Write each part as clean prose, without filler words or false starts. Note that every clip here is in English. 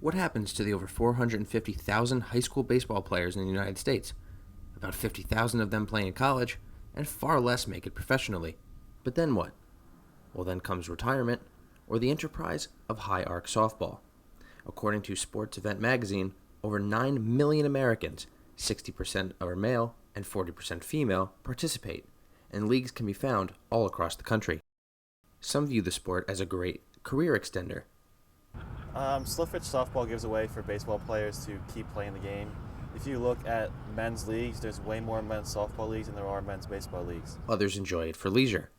What happens to the over 450,000 high school baseball players in the United States? About 50,000 of them play in college, and far less make it professionally. But then what? Well, then comes retirement, or the enterprise of high arc softball. According to Sports Event Magazine, over 9 million Americans, 60% are male and 40% female, participate, and leagues can be found all across the country. Some view the sport as a great career extender. Slow pitch softball gives a way for baseball players to keep playing the game. If you look at men's leagues, there's way more men's softball leagues than there are men's baseball leagues. Others enjoy it for leisure.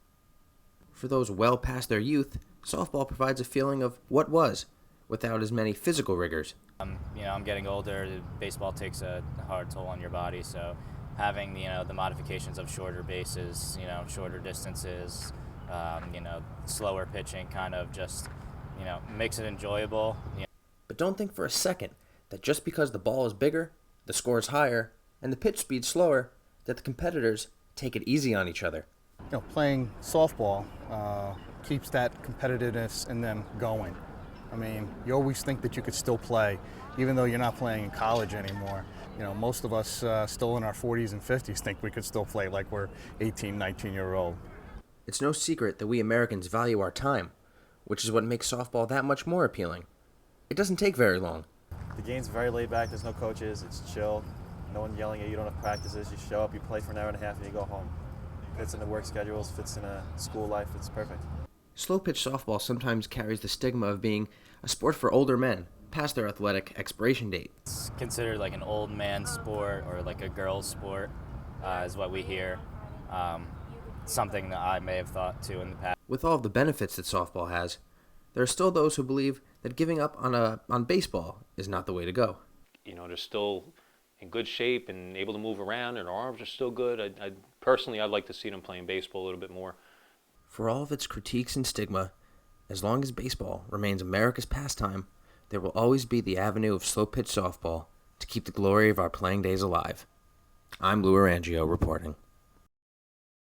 For those well past their youth, softball provides a feeling of what was, without as many physical rigors. I'm getting older. Baseball takes a hard toll on your body, so having the modifications of shorter bases, shorter distances, slower pitching, kind of just makes it enjoyable. But don't think for a second that just because the ball is bigger, the score is higher, and the pitch speed slower, that the competitors take it easy on each other. Playing softball keeps that competitiveness in them going. I mean, you always think that you could still play, even though you're not playing in college anymore. Most of us still in our 40s and 50s think we could still play like we're 18, 19-year-old. It's no secret that we Americans value our time, which is what makes softball that much more appealing. It doesn't take very long. The game's very laid back, there's no coaches, it's chill, no one yelling at you, you don't have practices, you show up, you play for an hour and a half, and you go home. Fits into work schedules, fits in a school life, it's perfect. Slow pitch softball sometimes carries the stigma of being a sport for older men, past their athletic expiration date. It's considered like an old man sport or like a girl's sport, is what we hear. Something that I may have thought too in the past. With all of the benefits that softball has, there are still those who believe that giving up on baseball is not the way to go. They're still in good shape and able to move around, and their arms are still good. Personally, I'd like to see them playing baseball a little bit more. For all of its critiques and stigma, as long as baseball remains America's pastime, there will always be the avenue of slow-pitch softball to keep the glory of our playing days alive. I'm Orangeo reporting.